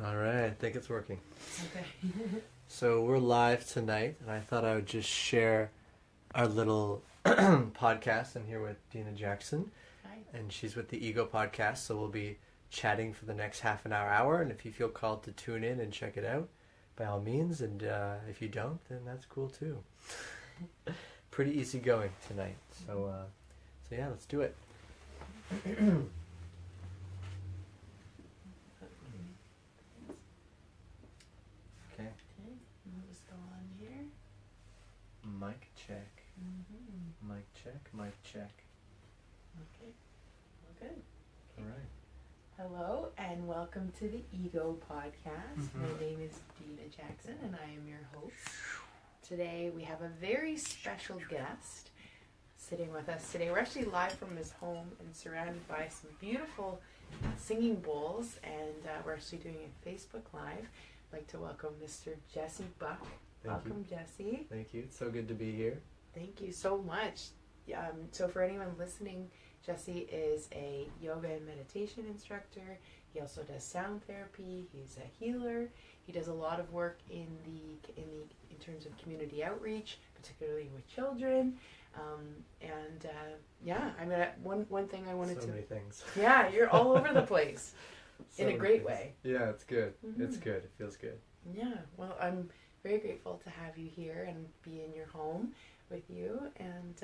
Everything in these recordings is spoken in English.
All right, I think it's working. Okay. So we're live tonight, and I thought I would just share our little podcast. I'm here with Dena Jackson, Hi. and she's with the Ego Podcast, so we'll be chatting for the next half an hour, and if you feel called to tune in and check it out, by all means, and if you don't, then that's cool too. Pretty easy going tonight, so yeah, let's do it. Okay. Okay, we'll just go on here. Mic check. Mm-hmm. Mic check. Mic check. Okay, well, good. All right. Hello, and welcome to the Ego Podcast. Mhm. My name is Dena Jackson, and I am your host. Today, we have a very special guest sitting with us today. We're actually live from his home and surrounded by some beautiful singing bowls, and we're actually doing a Facebook Live. I'd like to welcome Mr. Jesse Buck. Welcome, Jesse. Thank you. It's so good to be here. Thank you so much. So for anyone listening, Jesse is a yoga and meditation instructor. He also does sound therapy. He's a healer. He does a lot of work in terms of community outreach, particularly with children. One thing I wanted So to. many things. Yeah, you're all over the place So in a many great things. way. Yeah, it's good. Mhm. It's good. It feels good. Yeah, well, I'm very grateful to have you here and be in your home with you. And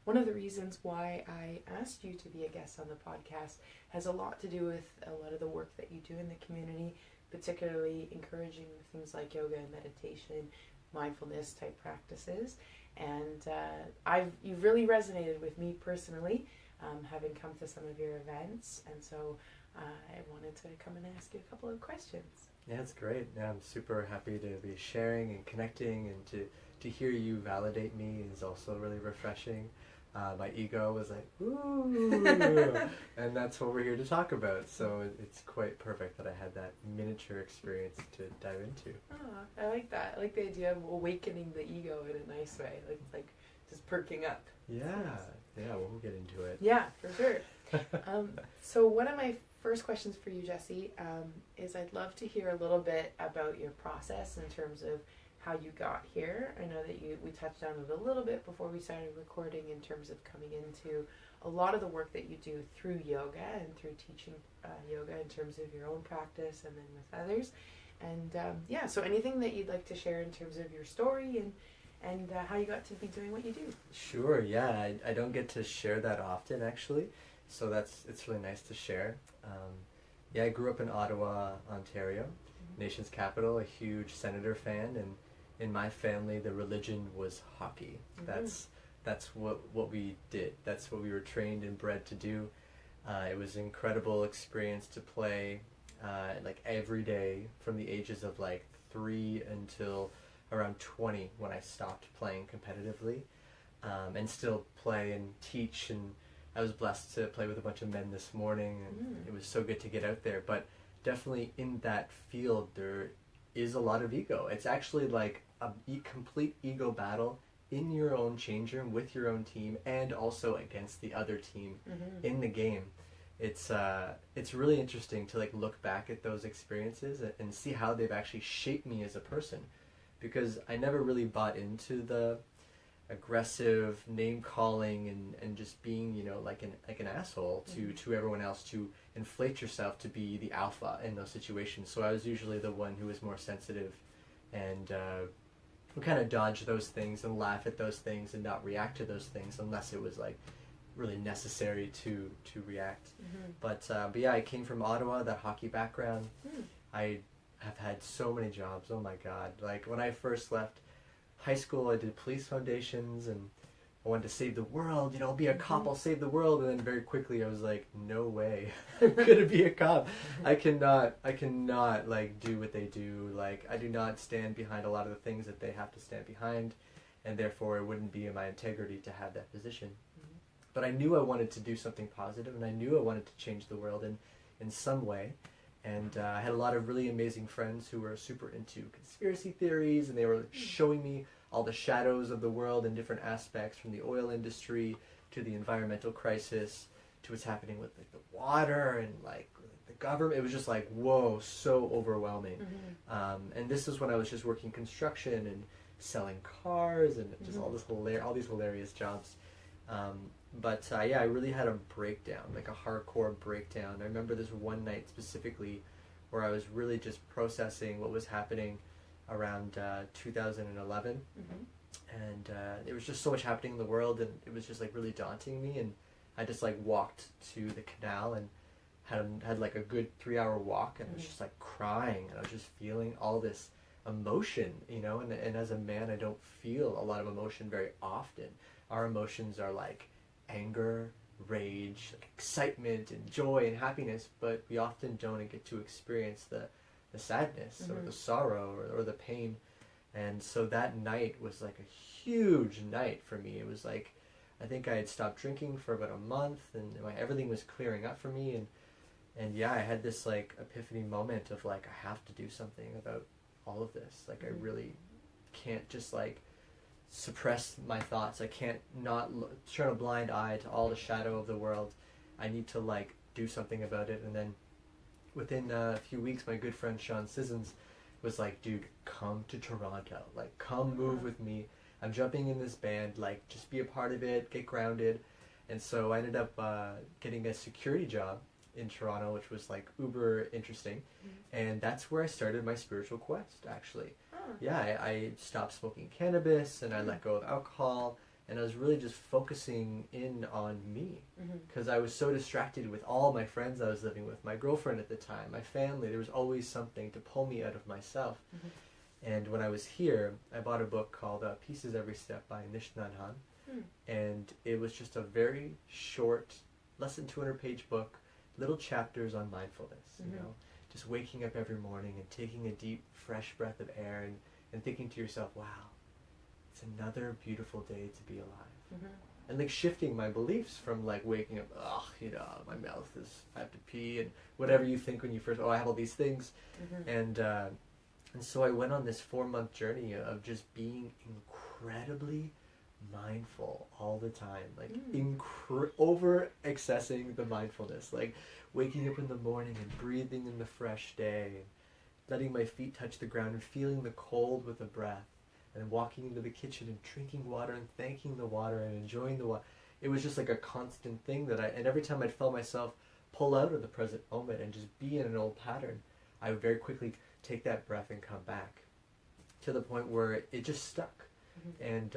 one of the reasons why I asked you to be a guest on the podcast has a lot to do with a lot of the work that you do in the community, particularly encouraging things like yoga and meditation, mindfulness type practices. And you've really resonated with me personally, having come to some of your events. And so I wanted to come and ask you a couple of questions. Yeah, it's great. Yeah, I'm super happy to be sharing and connecting, and to hear you validate me is also really refreshing. My ego was like, ooh, and that's what we're here to talk about. So it's quite perfect that I had that miniature experience to dive into. Oh, I like that. I like the idea of awakening the ego in a nice way, like just perking up. Yeah, yeah, we'll get into it. Yeah, for sure. So one of my first questions for you, Jesse, is I'd love to hear a little bit about your process in terms of how you got here. I know that we touched on it a little bit before we started recording in terms of coming into a lot of the work that you do through yoga and through teaching yoga in terms of your own practice and then with others. And so anything that you'd like to share in terms of your story and how you got to be doing what you do. Sure, yeah, I don't get to share that often actually, so it's really nice to share. Yeah, I grew up in Ottawa, Ontario, nation's capital, a huge Senator fan, and in my family the religion was hockey. That's what we did. That's what we were trained and bred to do. It was an incredible experience to play like every day from the ages of like 3 until around 20 when I stopped playing competitively, and still play and teach. And I was blessed to play with a bunch of men this morning, and it was so good to get out there. But definitely in that field there is a lot of ego. It's actually like a complete ego battle in your own change room with your own team and also against the other team in the game. It's really interesting to like look back at those experiences and see how they've actually shaped me as a person, because I never really bought into the aggressive name calling and just being, you know, like an asshole to everyone else, to inflate yourself to be the alpha in those situations. So I was usually the one who was more sensitive and would kind of dodge those things and laugh at those things and not react to those things unless it was like really necessary to react. But yeah, I came from Ottawa, that hockey background. I have had so many jobs. Oh my God. Like when I first left high school, I did police foundations and I wanted to save the world, you know, be a cop, I'll save the world. And then very quickly I was like, no way, I'm gonna be a cop. I cannot like do what they do. Like I do not stand behind a lot of the things that they have to stand behind, and therefore it wouldn't be in my integrity to have that position. But I knew I wanted to do something positive, and I knew I wanted to change the world in some way. And I had a lot of really amazing friends who were super into conspiracy theories, and they were showing me all the shadows of the world in different aspects, from the oil industry to the environmental crisis to what's happening with like the water and like the government. It was just like, whoa, so overwhelming. Mm-hmm. And this is when I was just working construction and selling cars and just all these hilarious jobs. Yeah, I really had a breakdown, like a hardcore breakdown. I remember this one night specifically where I was really just processing what was happening around 2011. And there was just so much happening in the world, and it was just like really daunting me. And I just like walked to the canal and had like a good 3-hour walk, and I was just like crying, and I was just feeling all this emotion, you know. And as a man, I don't feel a lot of emotion very often. Our emotions are like anger, rage, like excitement, and joy and happiness, but we often don't get to experience the sadness or the sorrow or the pain. And so that night was like a huge night for me. It was like, I think I had stopped drinking for about a month, and everything was clearing up for me. And yeah, I had this like epiphany moment of like, I have to do something about all of this. Like, I really can't just like suppress my thoughts. I can't not turn a blind eye to all the shadow of the world. I need to like do something about it. And then within a few weeks, my good friend Sean Sissons was like, dude, come to Toronto. Like, come move with me. I'm jumping in this band. Like, just be a part of it. Get grounded. And so I ended up getting a security job in Toronto, which was like uber interesting. And that's where I started my spiritual quest, actually. Yeah, I stopped smoking cannabis, and I let go of alcohol, and I was really just focusing in on me, because I was so distracted with all my friends I was living with, my girlfriend at the time, my family. There was always something to pull me out of myself. And when I was here, I bought a book called Pieces Every Step by Nish Nhan Han, and it was just a very short, less than 200-page book, little chapters on mindfulness, you know, just waking up every morning and taking a deep, fresh breath of air and thinking to yourself, wow, it's another beautiful day to be alive. And like shifting my beliefs from like waking up, you know, my mouth is, I have to pee, and whatever you think when you first, I have all these things. And so I went on this 4-month journey of just being incredibly mindful all the time, like over accessing the mindfulness, like waking up in the morning and breathing in the fresh day, and letting my feet touch the ground and feeling the cold with a breath, and walking into the kitchen and drinking water and thanking the water and enjoying the water. It was just like a constant thing and every time I'd felt myself pull out of the present moment and just be in an old pattern, I would very quickly take that breath and come back, to the point where it just stuck. And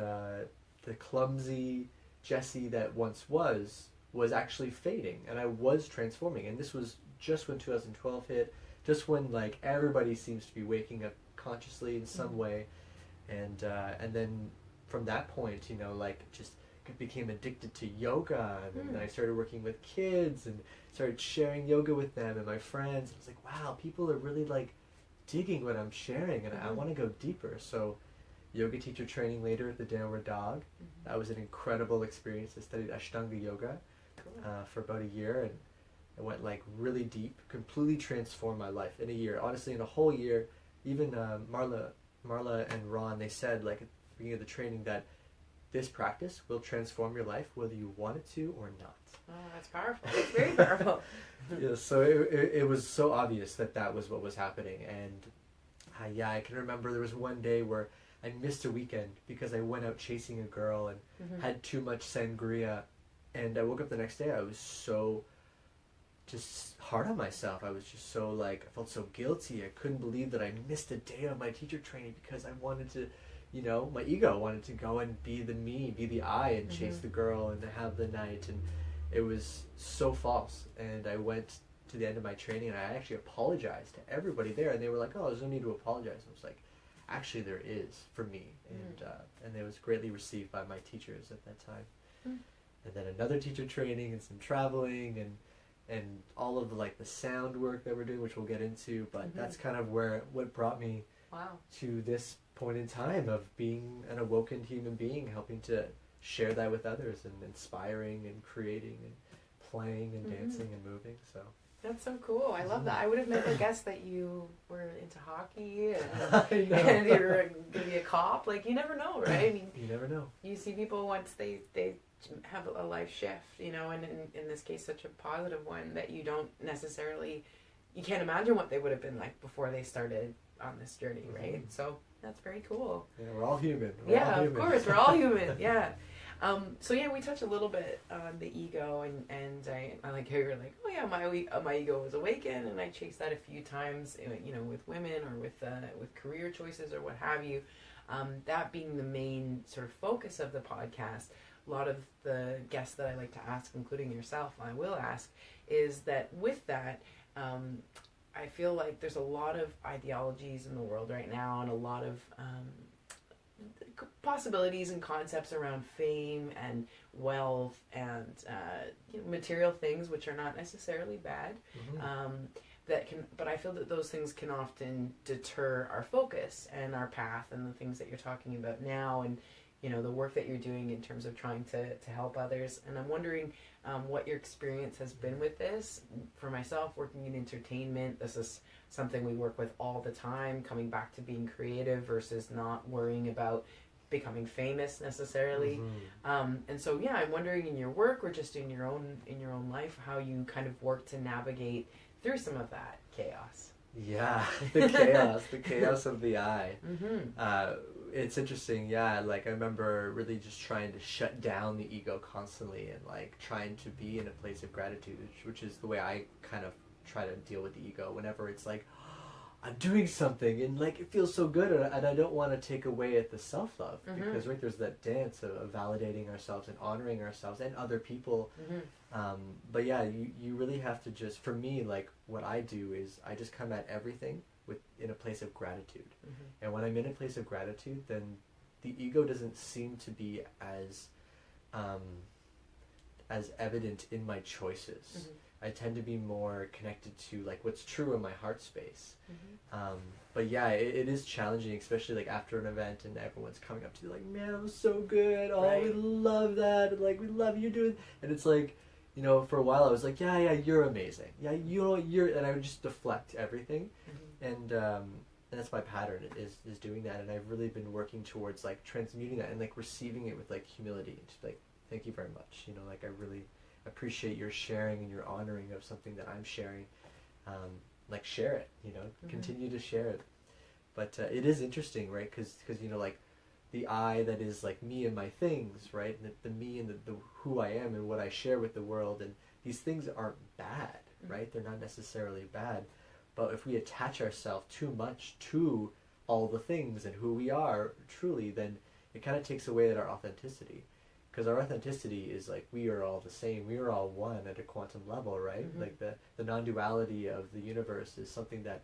the clumsy Jesse that once was actually fading, and I was transforming. And this was just when 2012 hit, just when like everybody seems to be waking up consciously in some way. And then from that point, you know, like just became addicted to yoga, and then I started working with kids and started sharing yoga with them and my friends. I was like, wow, people are really like digging what I'm sharing, and I want to go deeper. So yoga teacher training later at the Dena Dog. That was an incredible experience. I studied Ashtanga yoga for about a year, and I went like really deep, completely transformed my life in a year. Honestly, in a whole year. Even Marla and Ron, they said like at the beginning of the training that this practice will transform your life whether you want it to or not. Oh, that's powerful. It's very powerful. Yeah, so it was so obvious that was what was happening. And yeah, I can remember there was one day where I missed a weekend because I went out chasing a girl and had too much sangria, and I woke up the next day, I was so just hard on myself. I was just so like, I felt so guilty. I couldn't believe that I missed a day of my teacher training because I wanted to, you know, my ego wanted to go and be the me, be the I, and chase the girl and have the night. And it was so false. And I went to the end of my training, and I actually apologized to everybody there, and they were like, oh, there's no need to apologize. I was like, actually there is, for me. And it was greatly received by my teachers at that time. And then another teacher training and some traveling and all of the like the sound work that we're doing, which we'll get into, but that's kind of what brought me to this point in time of being an awoken human being, helping to share that with others, and inspiring and creating and playing and dancing and moving. So that's so cool. I love that. I would have never guessed that you were into hockey I know. and you were going to be a cop. Like, you never know, right? I mean, you never know. You see people once they have a life shift, you know, and in this case, such a positive one that you don't necessarily you can't imagine what they would have been like before they started on this journey, right? Mm-hmm. So that's very cool. Yeah, we're all human. Of course, we're all human. Yeah. So yeah, we touched a little bit on the ego, and I like how you're like, oh yeah, my ego was awakened, and I chased that a few times, you know, with women or with career choices or what have you. That being the main sort of focus of the podcast. A lot of the guests that I like to ask, including yourself, I will ask, is that with that, I feel like there's a lot of ideologies in the world right now, and a lot of possibilities and concepts around fame and wealth and you know, material things, which are not necessarily bad. Mm-hmm. But I feel that those things can often deter our focus and our path and the things that you're talking about now, and you know, the work that you're doing in terms of trying to help others. And I'm wondering what your experience has been with this. For myself, working in entertainment, this is something we work with all the time, coming back to being creative versus not worrying about becoming famous necessarily. Mm-hmm. And so yeah, I'm wondering, in your work or just in your own life, how you kind of work to navigate through some of that chaos. Yeah, the chaos of the I. Mm-hmm. It's interesting, yeah, like I remember really just trying to shut down the ego constantly, and like trying to be in a place of gratitude, which is the way I kind of try to deal with the ego whenever it's like, I'm doing something and like it feels so good, and I don't want to take away at the self-love. Mm-hmm. Because right, there's that dance of validating ourselves and honoring ourselves and other people. Mm-hmm. But yeah, you really have to just, for me, like what I do is I just come at everything in a place of gratitude. Mm-hmm. And when I'm in a place of gratitude, then the ego doesn't seem to be as evident in my choices. Mm-hmm. I tend to be more connected to like what's true in my heart space. Mm-hmm. But yeah, it is challenging, especially like after an event and everyone's coming up to you like, man, it was so good. Oh, Right. we love that. And, like, we love you doing. And it's like, you know, for a while I was like, yeah, you're amazing. Yeah, you know, and I would just deflect everything. Mm-hmm. And that's my pattern is doing that. And I've really been working towards like transmuting that and like receiving it with like humility. And just like, thank you very much. You know, like I really appreciate your sharing and your honoring of something that I'm sharing. Like share it, you know, Mm-hmm. continue to share it. But it is interesting, right? Because you know, like the I that is like me and my things, right? And the me and the who I am and what I share with the world, and these things aren't bad, Mm-hmm. right? They're not necessarily bad. But if we attach ourselves too much to all the things and who we are truly, then it kind of takes away at our authenticity. Because our authenticity is like, we are all the same. We are all one at a quantum level, right? Mm-hmm. Like the non-duality of the universe is something that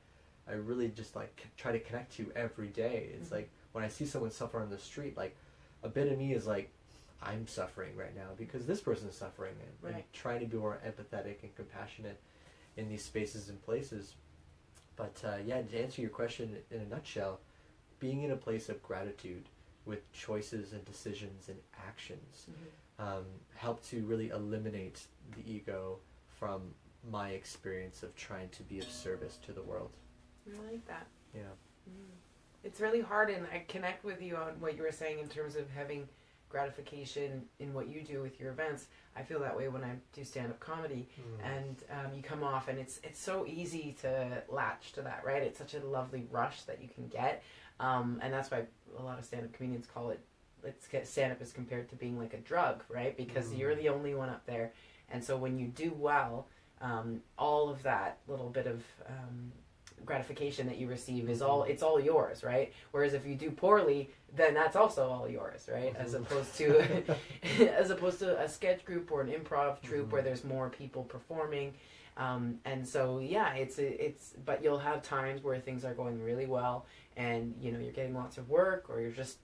I really just like try to connect to every day. It's Mm-hmm. like when I see someone suffer on the street, like a bit of me is like, I'm suffering right now because this person's suffering, and Right. trying to be more empathetic and compassionate in these spaces and places. But yeah, to answer your question in a nutshell, being in a place of gratitude with choices and decisions and actions Mm-hmm. Help to really eliminate the ego from my experience of trying to be of service to the world. I like that. Yeah. Mm. It's really hard, and I connect with you on what you were saying in terms of having gratification in what you do with your events. I feel that way when I do stand-up comedy, and you come off, and it's so easy to latch to that, right? It's such a lovely rush that you can get, and that's why a lot of stand-up comedians call it, stand-up is compared to being like a drug, right? Because you're the only one up there, and so when you do well, all of that little bit of gratification that you receive is it's all yours, right? Whereas if you do poorly, then that's also all yours, right? As opposed to a sketch group or an improv troupe where there's more people performing, and so yeah, it's but you'll have times where things are going really well, and you know, you're getting lots of work, or you're just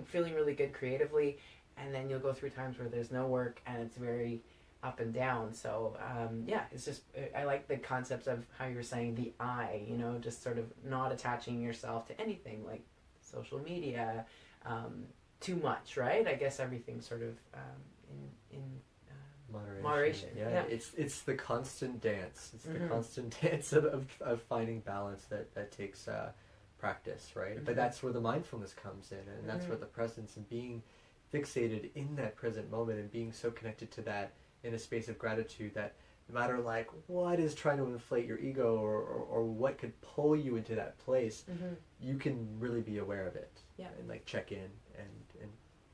feeling really good creatively, and then you'll go through times where there's no work and it's very up and down. So yeah, it's just, I like the concept of how you were saying the I, you know, just sort of not attaching yourself to anything like social media too much, right? I guess everything sort of in moderation. Yeah. It's the constant dance. It's the constant dance of finding balance that takes practice, right? But that's where the mindfulness comes in, and that's where the presence and being fixated in that present moment and being so connected to that in a space of gratitude, that no matter like what is trying to inflate your ego, or what could pull you into that place, you can really be aware of it. Yeah. And like check in and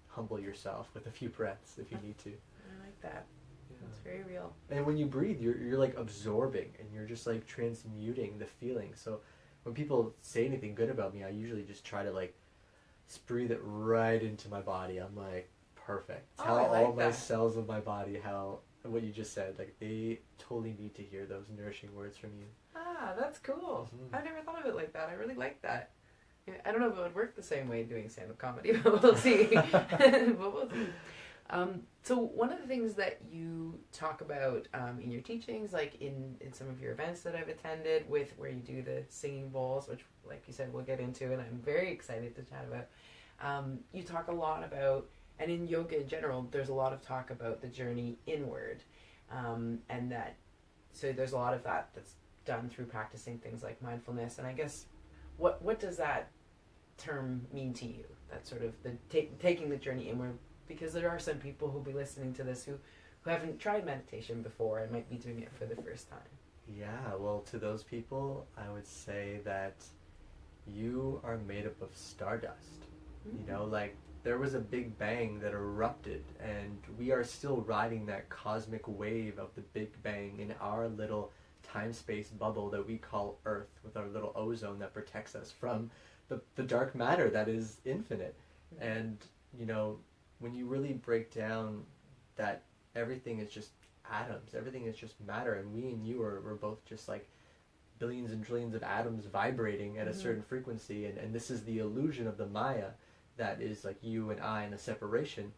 humble yourself with a few breaths if you need to. I like that. Yeah. It's very real. And when you breathe, you're like absorbing, and you're just like transmuting the feeling. So when people say anything good about me, I usually just try to like breathe it right into my body. I'm like, perfect. Oh, Tell I like all my that. cells of my body how what you just said. Like they totally need to hear those nourishing words from you. Ah, that's cool. Mhm. I've never thought of it like that. I really like that. Yeah, I don't know if it would work the same way doing stand-up comedy, but we'll see. But we'll see. So one of the things that you talk about in your teachings, like in some of your events that I've attended with where you do the singing bowls, which like you said, we'll get into, and I'm very excited to chat about. You talk a lot about, and in yoga in general, there's a lot of talk about the journey inward. And that, so there's a lot of that that's done through practicing things like mindfulness. And I guess, what does that term mean to you? That sort of the taking the journey inward, because there are some people who'll be listening to this who haven't tried meditation before and might be doing it for the first time. Yeah, well, to those people, I would say that you are made up of stardust. You know, like there was a big bang that erupted, and we are still riding that cosmic wave of the big bang in our little time-space bubble that we call Earth, with our little ozone that protects us from the dark matter that is infinite. And, you know, when you really break down that everything is just atoms, everything is just matter, and we and you we're both just like billions and trillions of atoms vibrating at a certain frequency, and this is the illusion of the Maya that is like you and I and the separation.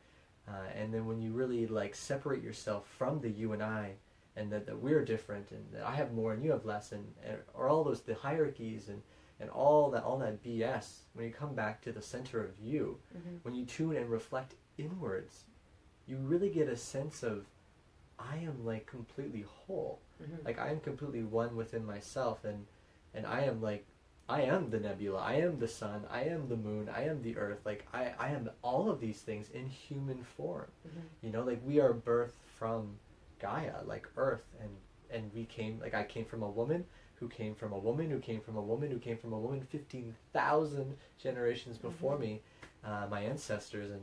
And then when you really like separate yourself from the you and I, and that we're different, and that I have more and you have less, and or all those, the hierarchies and all that BS, when you come back to the center of you, when you tune and reflect inwards, you really get a sense of, I am like completely whole. Like I am completely one within myself, and I am like, I am the nebula, I am the sun, I am the moon, I am the earth. Like I am all of these things in human form. You know, like we are birthed from Gaia, like earth, and we came, like I came from a woman who came from a woman who came from a woman who came from a woman 15,000 generations before me, my ancestors. And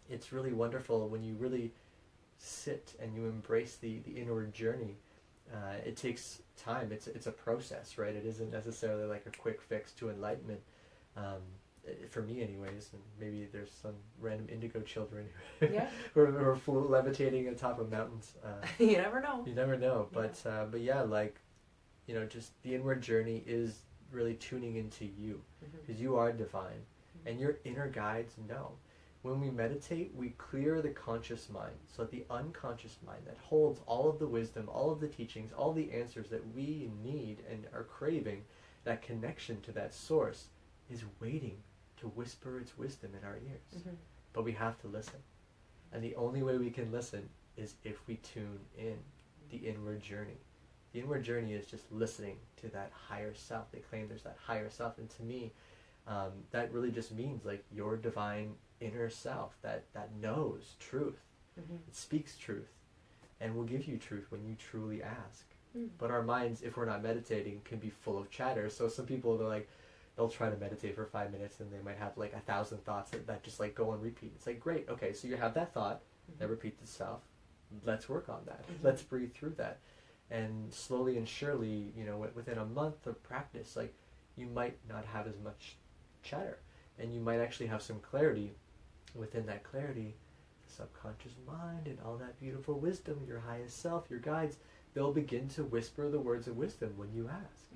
it's really wonderful when you really sit and you embrace the inward journey. It takes time. It's a process, right? It isn't necessarily like a quick fix to enlightenment, for me anyways. And maybe there's some random indigo children who are levitating on top of mountains. You never know. You never know. But yeah, like, you know, just the inward journey is really tuning into you, because you are divine, and your inner guides know. When we meditate, we clear the conscious mind, so that the unconscious mind that holds all of the wisdom, all of the teachings, all the answers that we need and are craving, that connection to that source, is waiting to whisper its wisdom in our ears. But we have to listen. And the only way we can listen is if we tune in the inward journey. The inward journey is just listening to that higher self. They claim there's that higher self, and to me, that really just means like your divine inner self that knows truth. It speaks truth, and will give you truth when you truly ask. But our minds, if we're not meditating, can be full of chatter. So some people, they'll try to meditate for 5 minutes, and they might have like 1,000 thoughts that just like go on repeat. It's like, great, okay, so you have that thought that repeats itself. Let's work on that. Let's breathe through that. And slowly and surely, you know, within a month of practice, like, you might not have as much chatter, and you might actually have some clarity. Within that clarity, the subconscious mind and all that beautiful wisdom, your highest self, your guides, they'll begin to whisper the words of wisdom when you ask.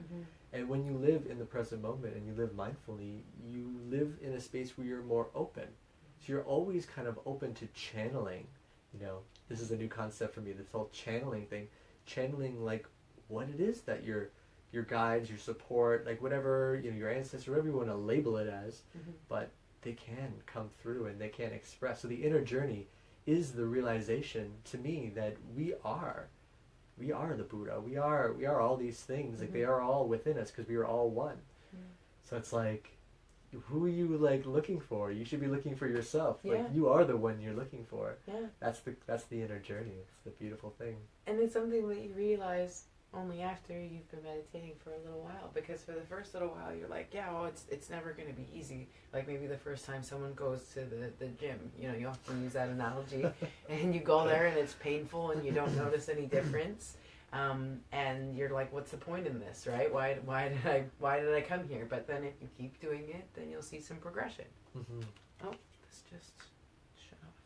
And when you live in the present moment and you live mindfully, you live in a space where you're more open. So you're always kind of open to channeling. You know, this is a new concept for me, this whole channeling thing. Channeling like what it is that your guides, your support, like whatever, you know, your ancestors, whatever you want to label it as, but they can come through and they can express. So the inner journey is the realization, to me, that we are the Buddha. We are all these things. Like they are all within us, because we are all one. So it's like, who are you like looking for? You should be looking for yourself. Yeah. Like you are the one you're looking for. Yeah. That's the inner journey. It's the beautiful thing. And it's something that you realize only after you've been meditating for a little while, because for the first little while you're like, yeah, well, it's never going to be easy. Like maybe the first time someone goes to the gym, you know, you often use that analogy, and you go there and it's painful and you don't notice any difference, and you're like, what's the point in this, right? Why did I come here? But then if you keep doing it, then you'll see some progression. Mm-hmm. Oh, this just shut off.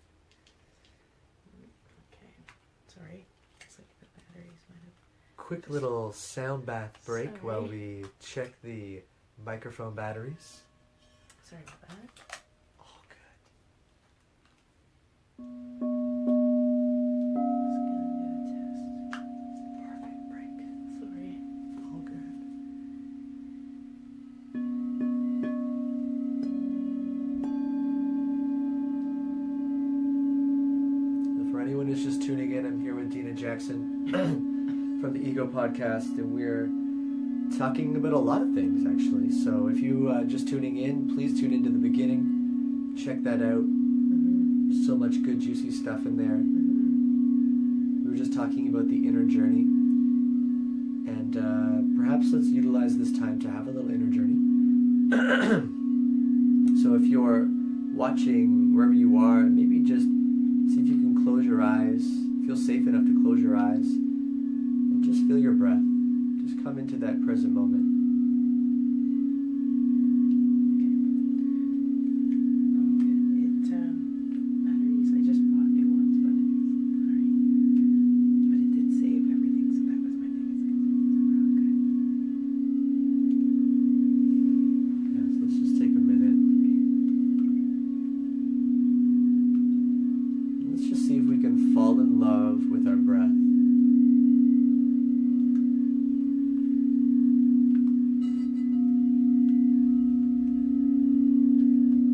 Okay, sorry. It's like the batteries might have. Quick little sound bath break Sorry. while we check the microphone batteries. Sorry about that. All good. Just gonna do a test. Perfect break. Sorry. All good. So for anyone who's just tuning in, I'm here with Dena Jackson from the Ego Podcast, and we're talking about a lot of things, actually. So if you just tuning in, please tune into the beginning. Check that out. Mm-hmm. So much good, juicy stuff in there. Mm-hmm. We were just talking about the inner journey, and perhaps let's utilize this time to have a little inner journey. So if you're watching wherever you are, maybe just see if you can close your eyes. Feel safe enough to close your eyes and just feel your breath. Just come into that present moment. Batteries, I just bought new ones, but it did save everything, so that was my biggest concern. Yeah, so let's just take a minute. Let's just see if we can fall in love with our breath.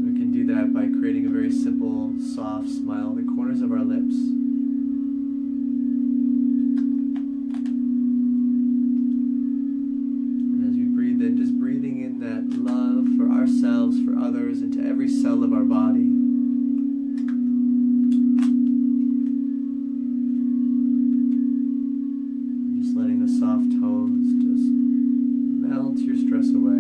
We can do that by creating a very simple, soft smile on the corners of our lips. And as we breathe in, just breathing in that love for ourselves, for others, into every cell of our body. Just letting the soft tones just melt your stress away.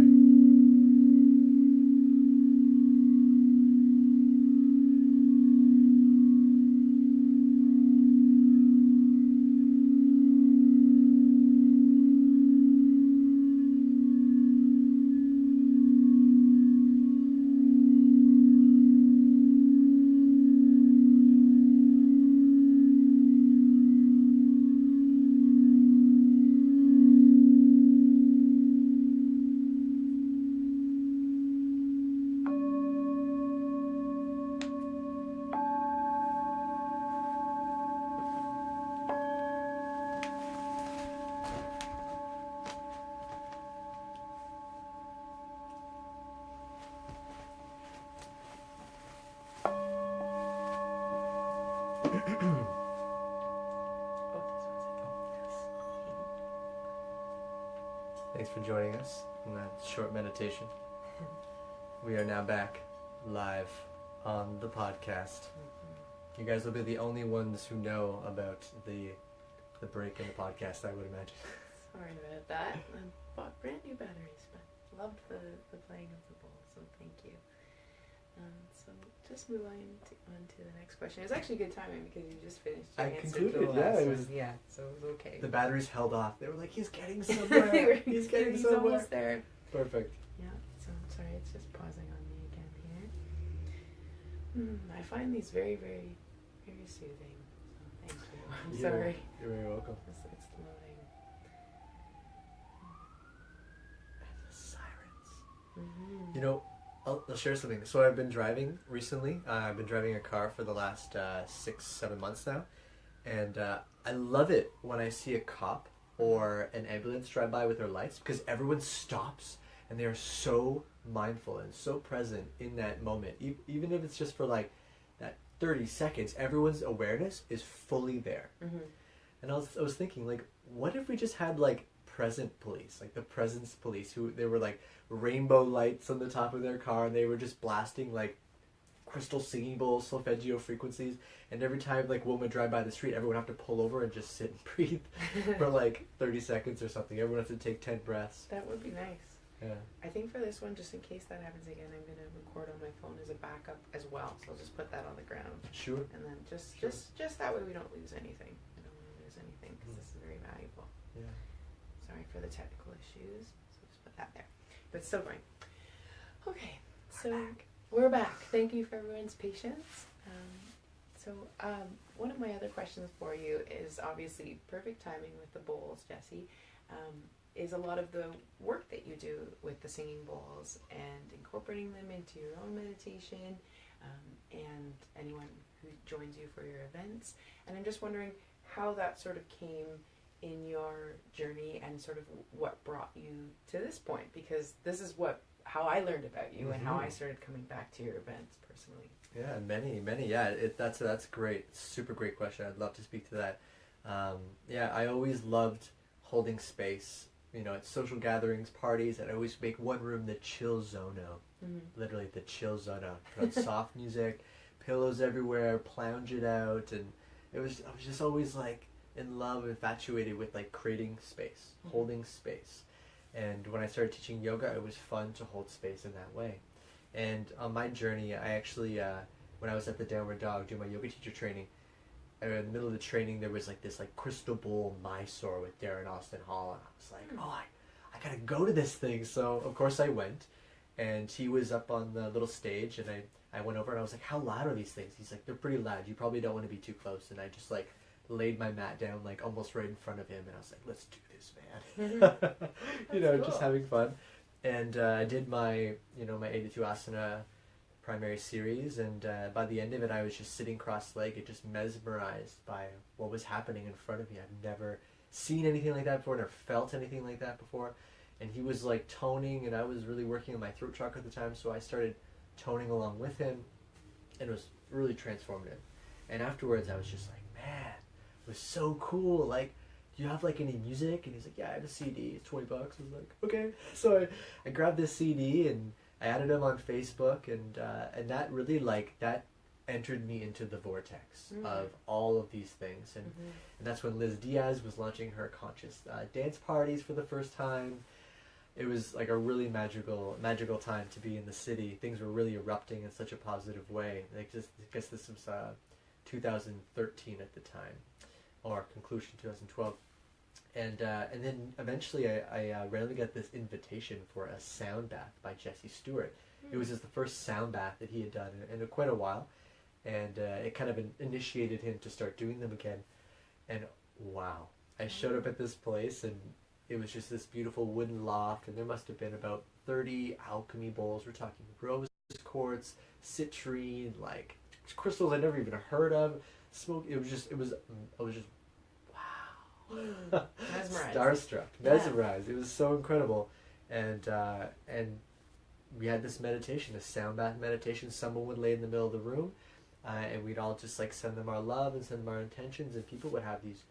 Thanks for joining us in that short meditation. We are now back live on the podcast. You guys will be the only ones who know about the break in the podcast, I would imagine. Sorry about that. I bought brand new batteries, but loved the playing of the bowl, so thank you. So just move on to the next question. It was actually good timing because you just finished your I answer concluded, to the last it one. was- Yeah, so it was okay. The batteries held off. They were like, he's getting somewhere. He's getting somewhere. almost there. Perfect. Yeah, so I'm sorry, it's just pausing on me again here. I find these very, very, very soothing. So thank you. I'm sorry. You're very welcome. It's loading. And the sirens. Mm-hmm. You know, I'll share something. So I've been driving recently. I've been driving a car for the last 6-7 months now. And I love it when I see a cop or an ambulance drive by with their lights, because everyone stops and they are so mindful and so present in that moment. Even if it's just for like that 30 seconds, everyone's awareness is fully there. Mm-hmm. And I was thinking, like, what if we just had like present police, like the presence police, who they were like rainbow lights on the top of their car, and they were just blasting like crystal singing bowls, solfeggio frequencies, and every time like one would drive by the street, everyone would have to pull over and just sit and breathe for like 30 seconds or something. Everyone has to take 10 breaths. That would be nice. Yeah. I think for this one, just in case that happens again, I'm going to record on my phone as a backup as well. So I'll just put that on the ground. Sure. And then just that way we don't lose anything. I don't want to lose anything because this is very valuable. Yeah. Sorry for the technical issues. So just put that there. But still going. Okay. So we're back. Thank you for everyone's patience. One of my other questions for you is obviously perfect timing with the bowls, Jesse. Is a lot of the work that you do with the singing bowls and incorporating them into your own meditation, and anyone who joins you for your events. And I'm just wondering how that sort of came in your journey and sort of what brought you to this point, because this is how I learned about you and how I started coming back to your events personally. Yeah, many. Yeah, that's great. Super great question. I'd love to speak to that. Yeah, I always loved holding space. You know, at social gatherings, parties, I'd always make one room the chill zono. Literally the chill zono. Put on soft music, pillows everywhere, lounge it out, and I was just always like in love, infatuated with like creating space, holding space. And when I started teaching yoga, it was fun to hold space in that way. And on my journey, I actually, when I was at the Downward Dog doing my yoga teacher training, in the middle of the training, there was like this like crystal bowl Mysore with Darren Austin Hall, and I was like, oh, I gotta go to this thing. So of course I went, and he was up on the little stage, and I went over and I was like, how loud are these things? He's like, they're pretty loud. You probably don't want to be too close. And I just like laid my mat down like almost right in front of him, and I was like, let's do this, man. You know, cool. Just having fun. And I did my my 82 asana primary series, and by the end of it, I was just sitting cross-legged, just mesmerized by what was happening in front of me. I've never seen anything like that before, never felt anything like that before. And he was like toning, and I was really working on my throat chakra at the time, so I started toning along with him, and it was really transformative. And afterwards, I was just like, man, it was so cool. Like, do you have like any music? And he's like, yeah, I have a CD. It's $20. I was like, okay. So I grabbed this CD and I added him on Facebook, and that really that entered me into the vortex of all of these things. And that's when Liz Diaz was launching her conscious dance parties for the first time. It was like a really magical time to be in the city. Things were really erupting in such a positive way. I guess this was 2013 at the time, or conclusion 2012. And then eventually I randomly got this invitation for a sound bath by Jesse Stewart. It was just the first sound bath that he had done in quite a while, and it kind of initiated him to start doing them again. And wow, I showed up at this place, and it was just this beautiful wooden loft, and there must have been about 30 alchemy bowls. We're talking rose quartz, citrine, like crystals I'd never even heard of. Smoke. I was just Mesmerized. Starstruck, mesmerized. It was so incredible, and we had this meditation, this sound bath meditation. Someone would lay in the middle of the room, and we'd all just like send them our love and send them our intentions, and people would have these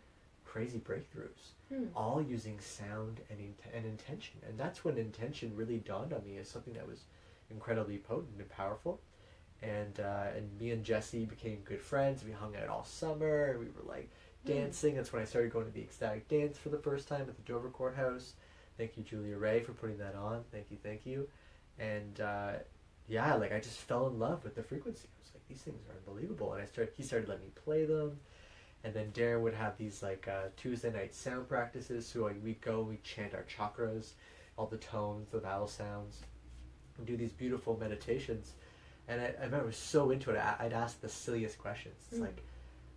crazy breakthroughs, all using sound and intention. And that's when intention really dawned on me as something that was incredibly potent and powerful. And me and Jesse became good friends. We hung out all summer. We were like dancing. That's when I started going to the ecstatic dance for the first time at the Dover Courthouse. Thank you, Julia Ray, for putting that on. Thank you. And yeah, like I just fell in love with the frequency. I was like, these things are unbelievable. And he started letting me play them. And then Darren would have these like Tuesday night sound practices. So like, we'd chant our chakras, all the tones, the vowel sounds, and do these beautiful meditations. And I remember I was so into it. I'd ask the silliest questions. It's like,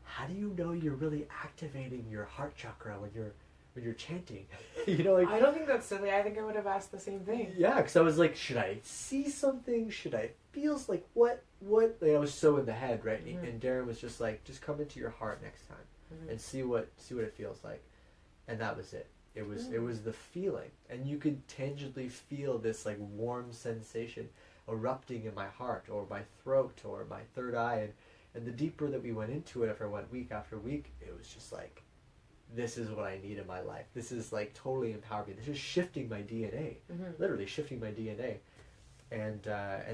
how do you know you're really activating your heart chakra when you're chanting? You know, like, I don't think that's silly. I think I would have asked the same thing. Yeah, because I was like, should I see something? Should I feel like what? Like, I was so in the head, right? And Darren was just like, just come into your heart next time and see what it feels like. And that was it. It was the feeling, and you could tangibly feel this like warm sensation erupting in my heart or my throat or my third eye, and the deeper that we went into it, if I went week after week, it was just like this is what I need in my life. This is like totally empowering me. This is shifting my DNA, literally shifting my DNA. And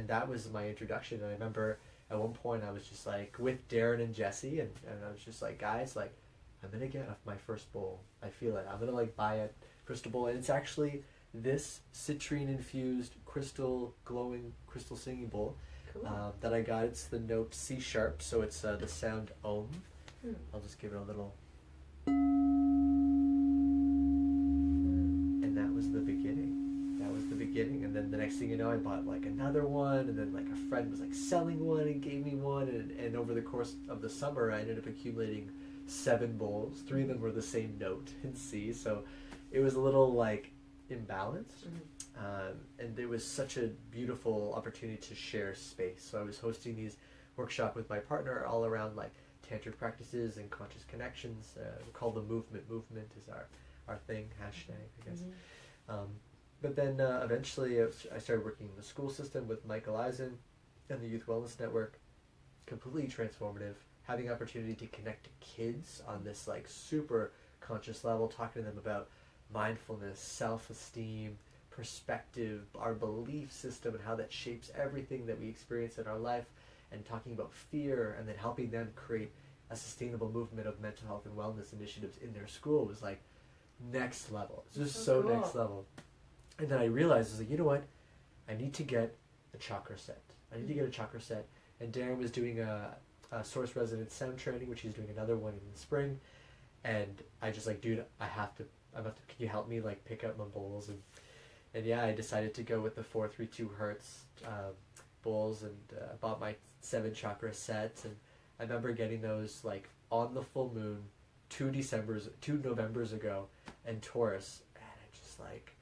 that was my introduction. And I remember at one point I was just like with Darren and Jesse, and I was just like, guys, like, I'm gonna get my first bowl. I feel it. I'm gonna like buy a crystal bowl, and it's actually this citrine infused glowing crystal singing bowl. Cool. That I got. It's the note C sharp, so it's the sound Om. I'll just give it a little. And that was the beginning. That was the beginning. And then the next thing you know, I bought like another one, and then like a friend was like selling one and gave me one, and over the course of the summer, I ended up accumulating 7 bowls. 3 of them were the same note in C, so it was a little like imbalanced. And it was such a beautiful opportunity to share space. So I was hosting these workshops with my partner all around like tantric practices and conscious connections. We call the movement is our thing, hashtag, I guess. But then eventually I started working in the school system with Michael Eisen and the Youth Wellness Network. Completely transformative. Having opportunity to connect to kids on this like super conscious level, talking to them about mindfulness, self-esteem, perspective, our belief system, and how that shapes everything that we experience in our life, and talking about fear, and then helping them create a sustainable movement of mental health and wellness initiatives in their school was like next level. It's just so cool. next level. And then I realized, I was like, you know what? I need to get a chakra set. And Darren was doing a source resonance sound training, which he's doing another one in the spring. And I just like, dude, I'm about to, can you help me like pick up my bowls? And yeah, I decided to go with the 432 hertz bowls, and bought my 7 chakra sets. And I remember getting those like on the full moon 2 Novembers ago in Taurus, and I just like,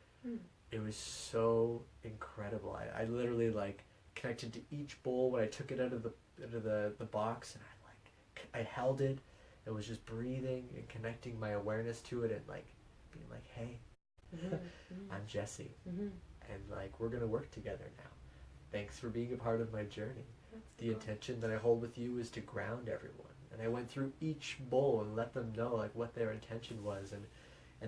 it was so incredible. I literally like connected to each bowl when I took it out of the box, and I held it and was just breathing and connecting my awareness to it, and like being like, hey, I'm Jesse, and like we're gonna work together now. Thanks for being a part of my journey. The intention that I hold with you is to ground everyone. And I went through each bowl and let them know like what their intention was, and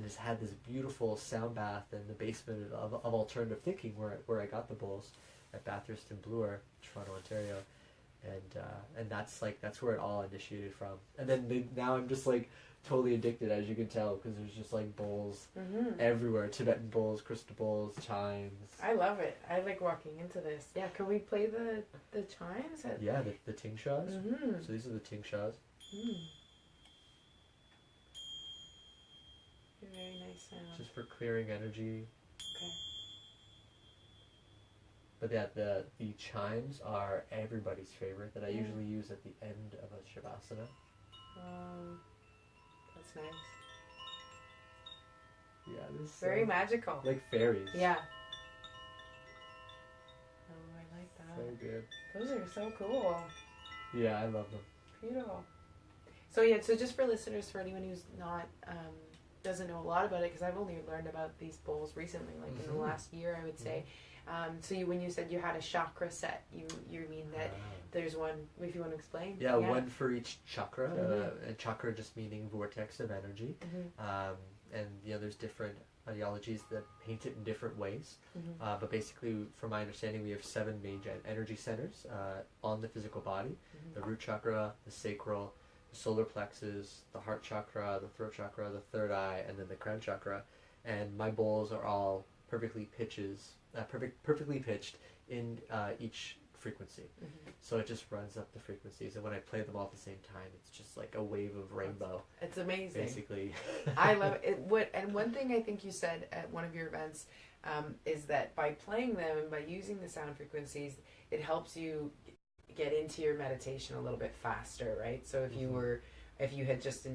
just had this beautiful sound bath in the basement of alternative thinking where I got the bowls at Bathurst and Bloor, Toronto, Ontario. And that's where it all initiated from. And then now I'm just like totally addicted, as you can tell, because there's just like bowls everywhere. Tibetan bowls, crystal bowls, chimes. I love it. I like walking into this. Yeah, can we play the chimes? Yeah, the tingshas. So these are the tingshas. Very nice sound. Just for clearing energy. Okay. But yeah, the chimes are everybody's favorite that I usually use at the end of a shavasana. That's nice. Yeah, this is very magical. Like fairies. Yeah. Oh, I like that. So good. Those are so cool. Yeah, I love them. Beautiful. So yeah, so just for listeners, for anyone who's not doesn't know a lot about it, because I've only learned about these bowls recently, like in the last year, I would say. So when you said you had a chakra set, you mean that there's one, if you want to explain? Yeah, one for each chakra. And chakra just meaning vortex of energy. And there's different ideologies that paint it in different ways. But basically, from my understanding, we have 7 major energy centers on the physical body. The root chakra, the sacral, the solar plexus, the heart chakra, the throat chakra, the third eye, and then the crown chakra. And my bowls are all perfectly pitched in each frequency. So it just runs up the frequencies, and when I play them all at the same time, it's just like a wave of rainbow. It's amazing. Basically. I love it. And one thing I think you said at one of your events is that by playing them and by using the sound frequencies, it helps you get into your meditation a little bit faster, right? So if you had just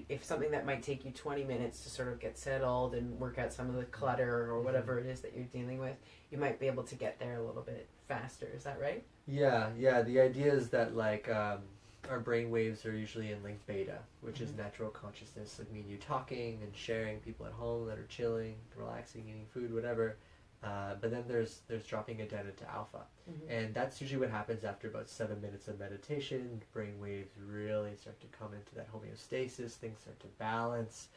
if something that might take you 20 minutes to sort of get settled and work out some of the clutter or whatever it is that you're dealing with, you might be able to get there a little bit faster. Is that right? Yeah. The idea is that like our brain waves are usually in like beta, which is natural consciousness, like me and you talking and sharing, people at home that are chilling, relaxing, eating food, whatever. But then there's dropping it down into alpha. And that's usually what happens after about 7 minutes of meditation. Brain waves really start to come into that homeostasis, things start to balance,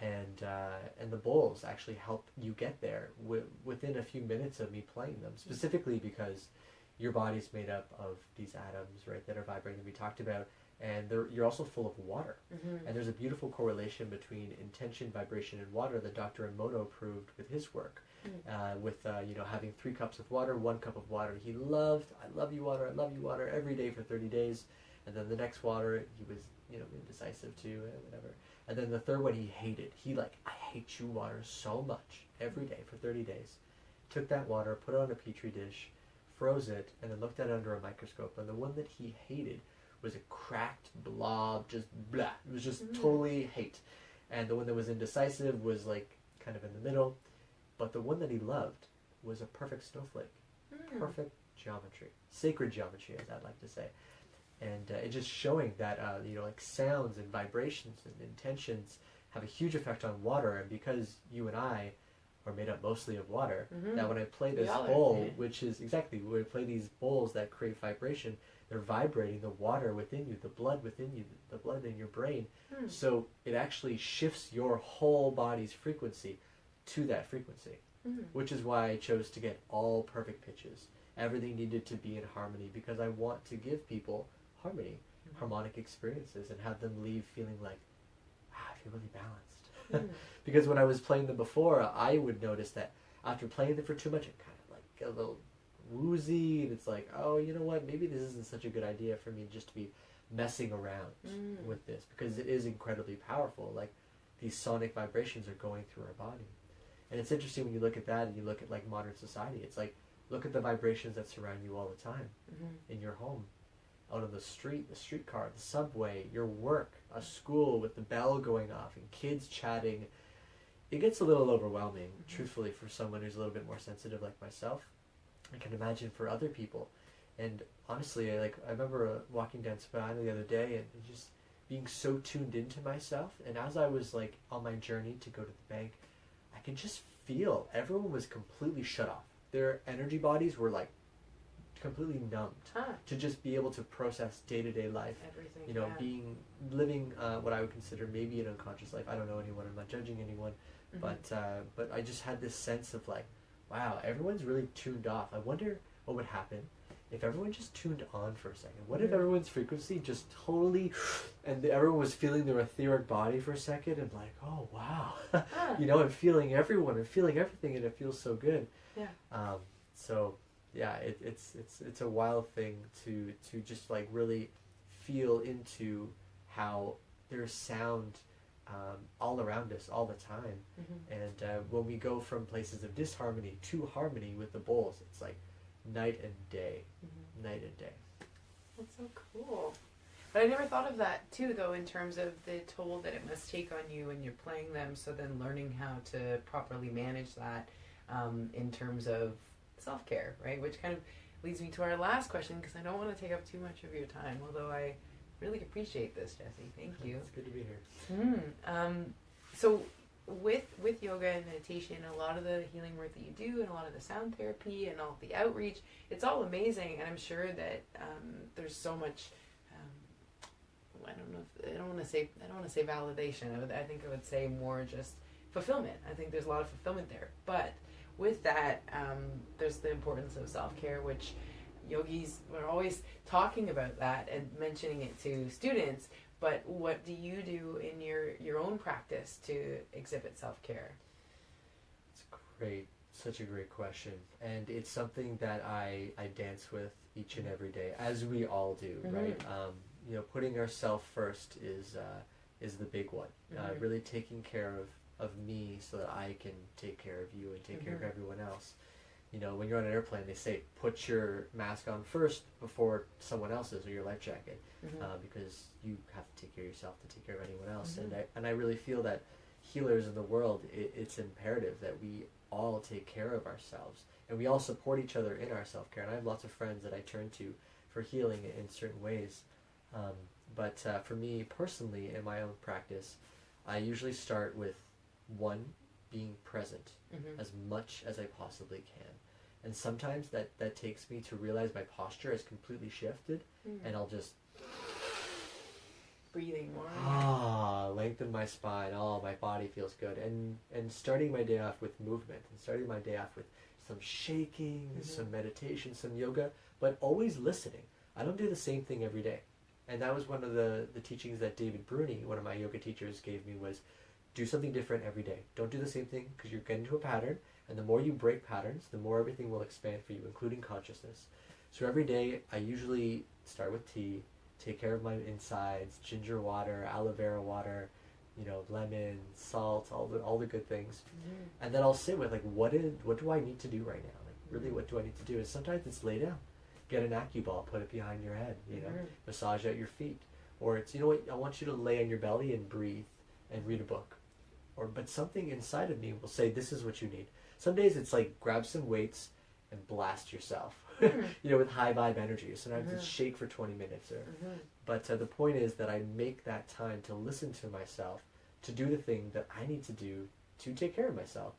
and the bowls actually help you get there within a few minutes of me playing them, specifically because your body's made up of these atoms, right, that are vibrating, that we talked about, and you're also full of water. And there's a beautiful correlation between intention, vibration, and water that Dr. Emoto proved with his work. With having 3 cups of water, 1 cup of water he loved. I love you water, every day for 30 days. And then the next water he was indecisive to, whatever. And then the third one he hated. I hate you water so much, every day for 30 days. Took that water, put it on a petri dish, froze it, and then looked at it under a microscope. And the one that he hated was a cracked blob, just blah. It was just totally hate. And the one that was indecisive was like kind of in the middle. But the one that he loved was a perfect snowflake. Perfect geometry. Sacred geometry, as I'd like to say. And it's just showing that, like sounds and vibrations and intentions have a huge effect on water. And because you and I are made up mostly of water, that when I play this bowl, which is exactly, when I play these bowls that create vibration, they're vibrating the water within you, the blood within you, the blood in your brain. So it actually shifts your whole body's frequency to that frequency, which is why I chose to get all perfect pitches. Everything needed to be in harmony because I want to give people harmony, harmonic experiences, and have them leave feeling like, I feel really balanced. Because when I was playing them before, I would notice that after playing them for too much, it kind of like get a little woozy, and it's like, oh, you know what, maybe this isn't such a good idea for me just to be messing around with this, because it is incredibly powerful. Like, these sonic vibrations are going through our body. And it's interesting when you look at that and you look at like modern society. It's like, look at the vibrations that surround you all the time in your home, out on the street, the streetcar, the subway, your work, a school with the bell going off and kids chatting. It gets a little overwhelming, truthfully, for someone who's a little bit more sensitive like myself. I can imagine for other people. And honestly, I remember walking down Tibetan the other day and just being so tuned into myself. And as I was like on my journey to go to the bank, I could just feel everyone was completely shut off. Their energy bodies were like completely numbed to just be able to process day-to-day life. Everything, living what I would consider maybe an unconscious life. I don't know anyone, I'm not judging anyone, but I just had this sense of like, wow, everyone's really tuned off. I wonder what would happen if everyone just tuned on for a second. What if everyone's frequency just totally, and everyone was feeling their etheric body for a second, and like, oh wow, I'm feeling everyone and feeling everything, and it feels so good. So yeah, it's a wild thing to just like really feel into how there's sound all around us all the time. And when we go from places of disharmony to harmony with the bowls, it's like night and day. Night and day. That's so cool. But I never thought of that too, though, in terms of the toll that it must take on you when you're playing them. So then learning how to properly manage that in terms of self-care, right? Which kind of leads me to our last question, because I don't want to take up too much of your time, although I really appreciate this, Jesse. Thank you. It's good to be here. So with yoga and meditation, a lot of the healing work that you do, and a lot of the sound therapy and all the outreach, it's all amazing, and I'm sure that there's so much. I don't want to say validation. I think I would say more just fulfillment. I think there's a lot of fulfillment there, but with that, there's the importance of self-care, which yogis are always talking about that and mentioning it to students. But what do you do in your own practice to exhibit self-care? It's great. Such a great question. And it's something that I dance with each and every day, as we all do, right? Putting ourselves first is the big one. Really taking care of me so that I can take care of you and take care of everyone else. When you're on an airplane, they say put your mask on first before someone else's, or your life jacket, because you have to take care of yourself to take care of anyone else. And I really feel that healers in the world, it's imperative that we all take care of ourselves, and we all support each other in our self-care. And I have lots of friends that I turn to for healing in certain ways. But for me personally, in my own practice, I usually start with being present Mm-hmm. as much as I possibly can. And sometimes that takes me to realize my posture has completely shifted, and I'll just breathing more. Lengthen my spine. Oh, my body feels good. And starting my day off with movement, and starting my day off with some shaking, some meditation, some yoga, but always listening. I don't do the same thing every day. And that was one of the teachings that David Bruni, one of my yoga teachers, gave me, was do something different every day. Don't do the same thing, because you're getting into a pattern, and the more you break patterns, the more everything will expand for you, including consciousness. So every day, I usually start with tea, take care of my insides, ginger water, aloe vera water, lemon, salt, all the good things. And then I'll sit with, like, what do I need to do right now? Like, really, what do I need to do? And sometimes it's lay down. Get an AccuBall, put it behind your head, massage out your feet. Or it's, I want you to lay on your belly and breathe and read a book. But something inside of me will say, this is what you need. Some days it's like, grab some weights and blast yourself, with high vibe energy. Sometimes it's shake for 20 minutes. But the point is that I make that time to listen to myself, to do the thing that I need to do to take care of myself.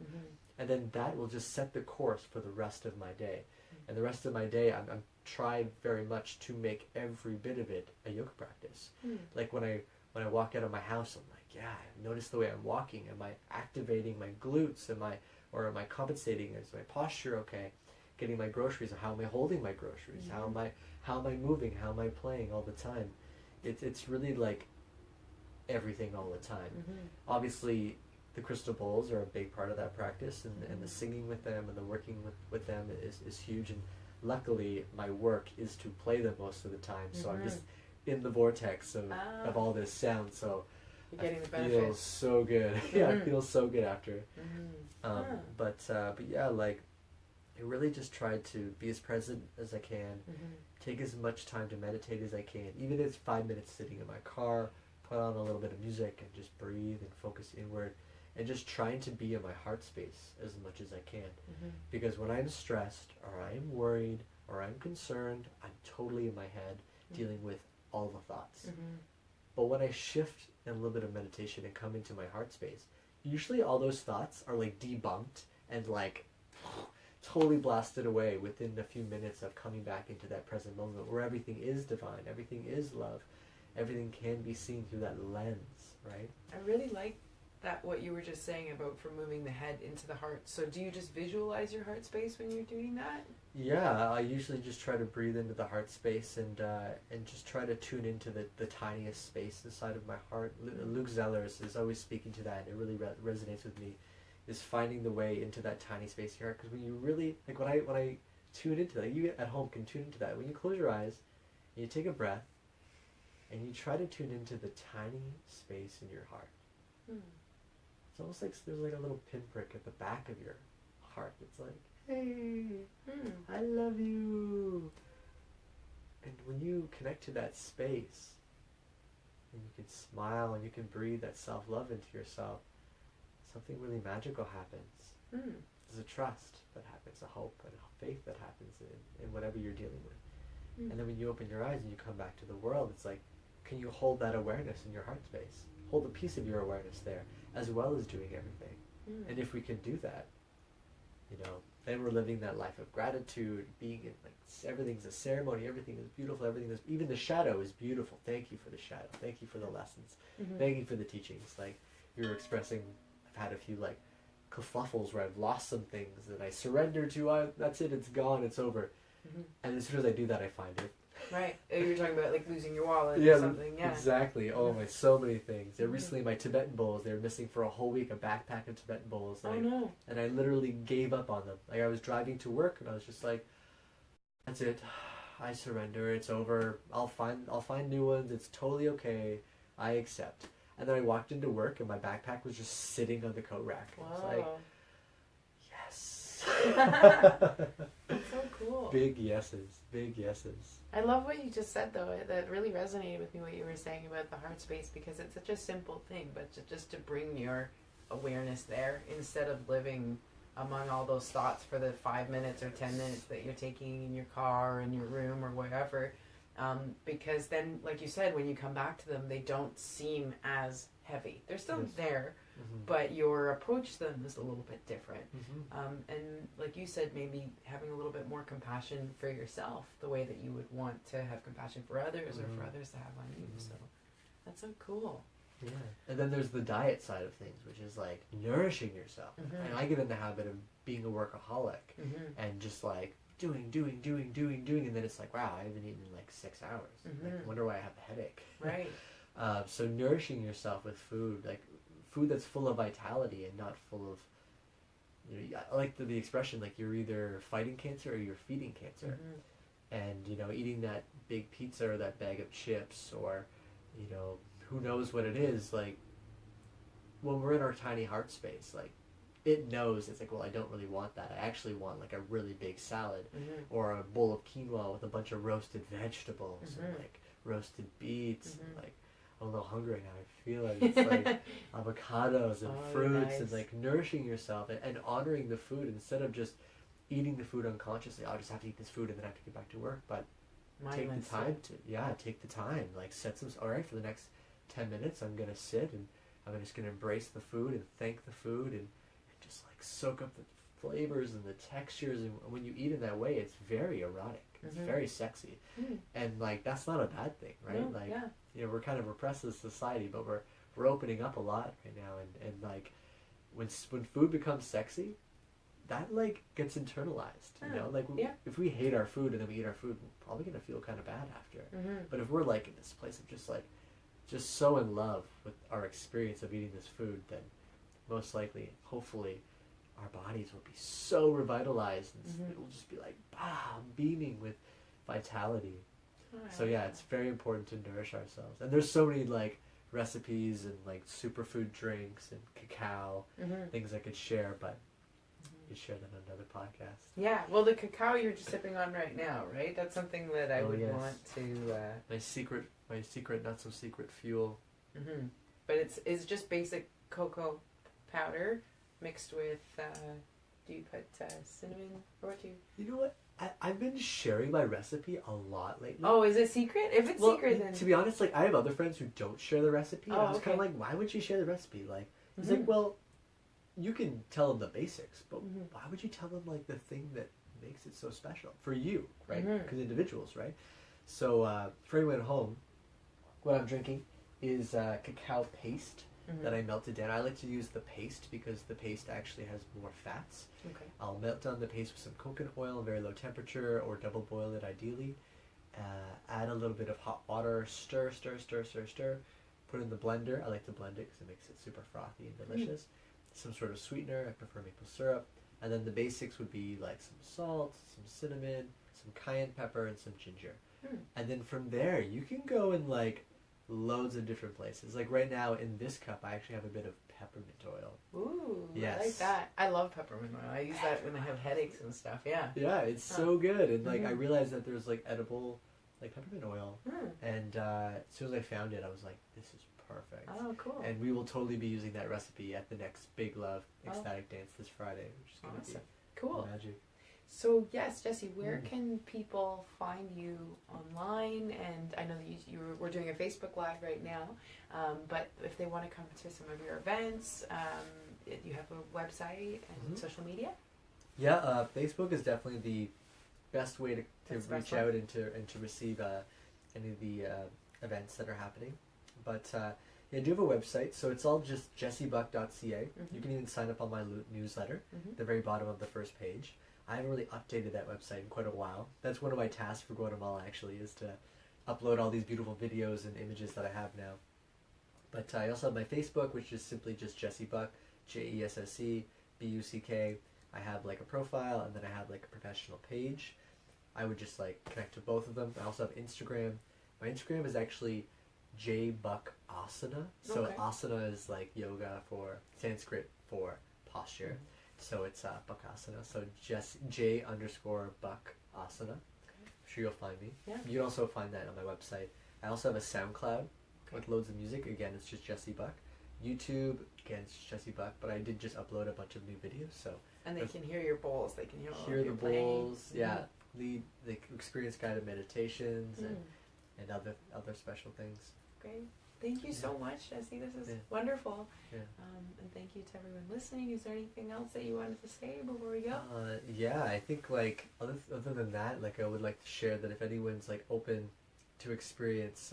And then that will just set the course for the rest of my day. And the rest of my day, I'm tried very much to make every bit of it a yoga practice. Like when I walk out of my house, I'm like, yeah, notice the way I'm walking. Am I activating my glutes? Am I compensating? Is my posture okay? Getting my groceries, how am I holding my groceries? How am I moving? How am I playing all the time? It's really like everything all the time. Obviously, the crystal bowls are a big part of that practice, and the singing with them and the working with them is huge. And luckily, my work is to play them most of the time, so I'm just in the vortex of all this sound. So you're getting the I feel benefits. so good. Yeah, I feel so good after. But yeah, like, I really just try to be as present as I can, take as much time to meditate as I can, even if it's 5 minutes sitting in my car, put on a little bit of music and just breathe and focus inward, and just trying to be in my heart space as much as I can. Because when I'm stressed, or I'm worried, or I'm concerned, I'm totally in my head, dealing with all the thoughts. But when I shift in a little bit of meditation and come into my heart space, usually all those thoughts are like debunked and like totally blasted away within a few minutes of coming back into that present moment where everything is divine, everything is love, everything can be seen through that lens, right? I really like that, what you were just saying about from moving the head into the heart. So do you just visualize your heart space when you're doing that? Yeah, I usually just try to breathe into the heart space and just try to tune into the tiniest space inside of my heart. Luke Zeller is always speaking to that, and it really resonates with me, is finding the way into that tiny space in your heart. Because when you really, like, when I tune into that, you at home can tune into that. When you close your eyes and you take a breath and you try to tune into the tiny space in your heart. It's almost like there's like a little pinprick at the back of your heart. It's like, hey, I love you. And when you connect to that space, and you can smile and you can breathe that self-love into yourself, something really magical happens. There's a trust that happens, a hope and a faith that happens in whatever you're dealing with. And then when you open your eyes and you come back to the world, it's like, can you hold that awareness in your heart space? Hold a piece of your awareness there, as well as doing everything. And if we can do that, then we're living that life of gratitude, being in, like, everything's a ceremony, everything is beautiful, even the shadow is beautiful. Thank you for the shadow. Thank you for the lessons. Thank you for the teachings. Like, you're expressing, I've had a few, like, kerfuffles where I've lost some things that I surrender to. That's it, it's gone, it's over. And as soon as I do that, I find it. Right. You were talking about, like, losing your wallet or something. Yeah, exactly. Oh my, so many things. Recently, my Tibetan bowls, they were missing for a whole week, a backpack of Tibetan bowls. And I literally gave up on them. Like, I was driving to work and I was just like, that's it. I surrender. It's over. I'll find new ones. It's totally okay. I accept. And then I walked into work and my backpack was just sitting on the coat rack. Wow. I was like, yes. That's so cool. Big yeses. Big yeses. I love what you just said, though. That really resonated with me, what you were saying about the heart space, because it's such a simple thing, but just to bring your awareness there instead of living among all those thoughts for the 5 minutes or 10 minutes that you're taking in your car or in your room or wherever. Because then, like you said, when you come back to them, they don't seem as heavy. They're still there, but your approach to them is a little bit different. And like you said, maybe having a little bit more compassion for yourself, the way that you would want to have compassion for others or for others to have on you. So that's so cool. Yeah. And then there's the diet side of things, which is like nourishing yourself. And I get in the habit of being a workaholic and just like doing, and then it's like, wow, I haven't eaten in like 6 hours. Like, I wonder why I have a headache. Right. So nourishing yourself with food, like food that's full of vitality and not full of, you know, I like the expression, like you're either fighting cancer or you're feeding cancer. And, you know, eating that big pizza or that bag of chips or, you know, who knows what it is, like when we're in our tiny heart space, like it knows, it's like, well, I don't really want that. I actually want like a really big salad or a bowl of quinoa with a bunch of roasted vegetables and like roasted beets and like, I'm a little hungry now. I feel it. It's like avocados and fruits and like nourishing yourself and honoring the food instead of just eating the food unconsciously. I'll just have to eat this food and then I have to get back to work. But take the time take the time. Like set some, all right, for the next 10 minutes, I'm going to sit and I'm just going to embrace the food and thank the food and just like soak up the flavors and the textures. And when you eat in that way, it's very erotic. It's very sexy. And like, that's not a bad thing, right? No, like, you know, we're kind of repressed as a society, but we're opening up a lot right now. And like, when food becomes sexy, that like gets internalized, you know, like if we hate our food and then we eat our food, we're probably going to feel kind of bad after. But if we're like in this place of just so in love with our experience of eating this food, then most likely, hopefully, our bodies will be so revitalized and it will just be like, beaming with vitality. So yeah, it's very important to nourish ourselves. And there's so many like recipes and like superfood drinks and cacao, things I could share, but you share that on another podcast. Yeah, well, the cacao you're just sipping on right now, right? That's something that I would want to... My secret, not so secret fuel. But it's just basic cocoa powder mixed with... do you put cinnamon? Or what do you... You know what? I've been sharing my recipe a lot lately. Oh, is it secret? If it's secret, then... To be honest, like, I have other friends who don't share the recipe. And I was kind of like, why would you share the recipe? Like, he's like, well... You can tell them the basics, but why would you tell them like the thing that makes it so special for you, right? Because individuals, right? So for anyone at home, what I'm drinking is cacao paste that I melted down. I like to use the paste because the paste actually has more fats. I'll melt down the paste with some coconut oil, very low temperature, or double boil it ideally. Add a little bit of hot water, stir. Put it in the blender. I like to blend it because it makes it super frothy and delicious. Some sort of sweetener, I prefer maple syrup, and then the basics would be like some salt, some cinnamon, some cayenne pepper, and some ginger. And then from there, you can go in like loads of different places. Like right now in this cup, I actually have a bit of peppermint oil. Ooh, yes. I like that. I love peppermint oil. I use that when I have headaches and stuff, yeah. Yeah, it's so good. And like I realized that there's like edible like peppermint oil. And as soon as I found it, I was like, this is perfect. Oh, cool. And we will totally be using that recipe at the next Big Love Ecstatic Dance this Friday, which is going to be cool. Magic. So yes, Jesse, where can people find you online? And I know that we're doing a Facebook Live right now, but if they want to come to some of your events, you have a website and social media? Yeah, Facebook is definitely the best way to reach out and to receive any of the events that are happening. But I do have a website, so it's all just jessebuck.ca. You can even sign up on my newsletter, at the very bottom of the first page. I haven't really updated that website in quite a while. That's one of my tasks for Guatemala, actually, is to upload all these beautiful videos and images that I have now. But I also have my Facebook, which is simply just Jesse Buck, JESSEBUCK. I have like a profile, and then I have like a professional page. I would just like connect to both of them. I also have Instagram. My Instagram is actually jbuckasana. So asana is like yoga for Sanskrit for posture. So it's Buckasana. So just J_Buck_asana. I'm sure you'll find me. Yeah. You can also find that on my website. I also have a SoundCloud with loads of music. Again, it's just Jesse Buck. YouTube, again, it's Jesse Buck. But I did just upload a bunch of new videos. So and they can hear your bowls. They can hear the bowls. Yeah. Lead the experience guided meditations and other special things. Great. Thank you so much, Jesse. This is wonderful. Yeah. And thank you to everyone listening. Is there anything else that you wanted to say before we go? Yeah, I think like other than that, like I would like to share that if anyone's like open to experience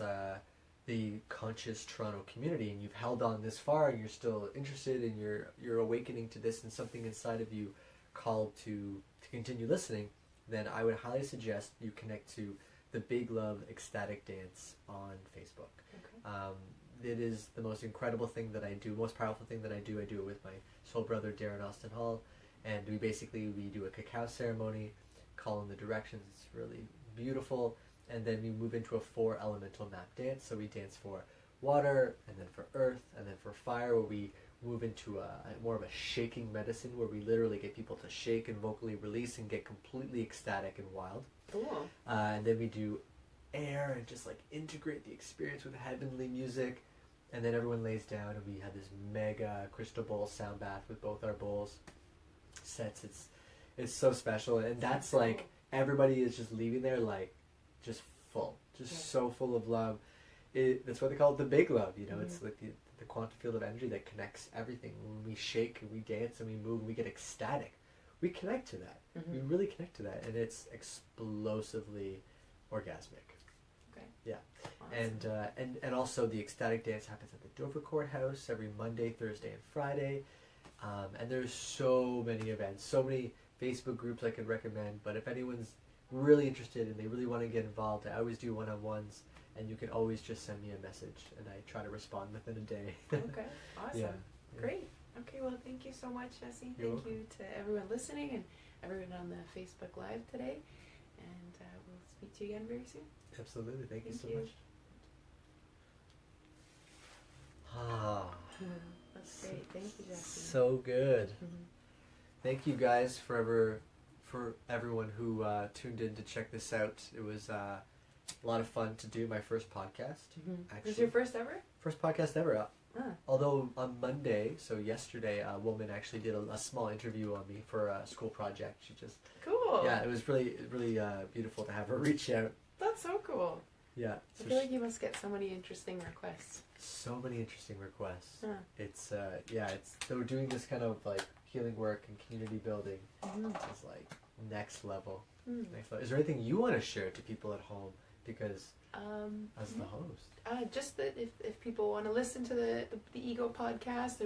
the conscious Toronto community, and you've held on this far, and you're still interested, and you're awakening to this, and something inside of you called to continue listening, then I would highly suggest you connect to the Big Love Ecstatic Dance on Facebook. Okay. It is the most incredible thing that I do, most powerful thing that I do. I do it with my soul brother Darren Austin Hall, and we do a cacao ceremony, call in the directions. It's really beautiful, and then we move into a 4 elemental map dance. So we dance for water, and then for earth, and then for fire, where we move into a more of a shaking medicine, where we literally get people to shake and vocally release and get completely ecstatic and wild. Cool. And then we do air and just like integrate the experience with heavenly music, and then everyone lays down and we have this mega crystal bowl sound bath with both our bowls sets. It's so special, and that's like everybody is just leaving there like just full, so full of love. That's what they call it, the big love, you know. It's like the quantum field of energy that connects everything. When we shake and we dance and we move and we get ecstatic, we connect to that. We really connect to that, and it's explosively orgasmic. Okay. Yeah. Awesome. And also the ecstatic dance happens at the Dover Courthouse every Monday, Thursday, and Friday. And there's so many events, so many Facebook groups I could recommend. But if anyone's really interested and they really want to get involved, I always do one-on-ones, and you can always just send me a message, and I try to respond within a day. Okay. Awesome. Yeah. Great. Okay, well, thank you so much, Jesse. Thank you to everyone listening and everyone on the Facebook Live today. And we'll speak to you again very soon. Absolutely. Thank you so you. much. Ah. That's great. Thank you, Jesse. So good. Thank you guys for everyone who tuned in to check this out. It was a lot of fun to do my first podcast. Actually. Was your first ever? First podcast ever. Although on Monday, so yesterday, a woman actually did a small interview on me for a school project. She just... Cool. Yeah, it was really beautiful to have her reach out. That's so cool. Yeah. I feel like you must get so many interesting requests. So many interesting requests. It's they were doing this kind of like healing work and community building. It's like next level. Next level. Is there anything you want to share to people at home? Because as the host, just that if people want to listen to the Ego podcast,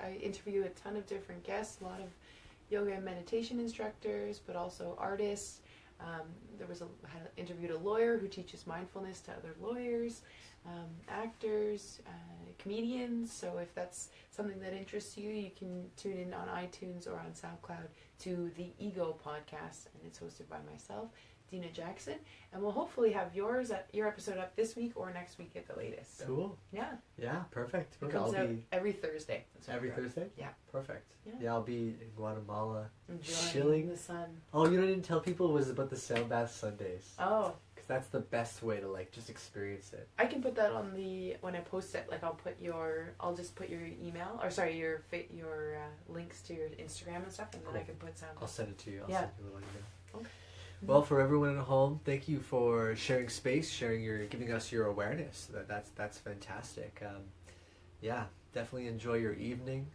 I interview a ton of different guests, a lot of yoga and meditation instructors, but also artists. I interviewed a lawyer who teaches mindfulness to other lawyers, actors, comedians. So if that's something that interests you, you can tune in on iTunes or on SoundCloud to the Ego podcast, and it's hosted by myself, Dena Jackson, and we'll hopefully have your episode up this week or next week at the latest. So, cool. Yeah. Yeah, perfect. It comes out every Thursday. Every Thursday? Yeah. Perfect. Yeah. I'll be in Guatemala, enjoying chilling the sun. Oh, you know what I didn't tell people was about the Sound Bath Sundays. Oh. Because that's the best way to like just experience it. I can put that on when I post it. Like I'll just put your email, or sorry, your links to your Instagram and stuff, and then I can put Sound Bath. I'll send it to you. I'll send you a little email. Okay. Well, for everyone at home, thank you for sharing space, giving us your awareness. That's fantastic. Definitely enjoy your evening.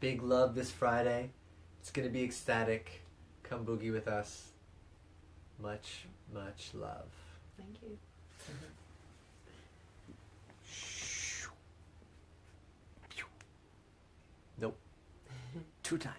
Big love this Friday. It's gonna be ecstatic. Come boogie with us. Much, much love. Thank you. Nope. 2 times.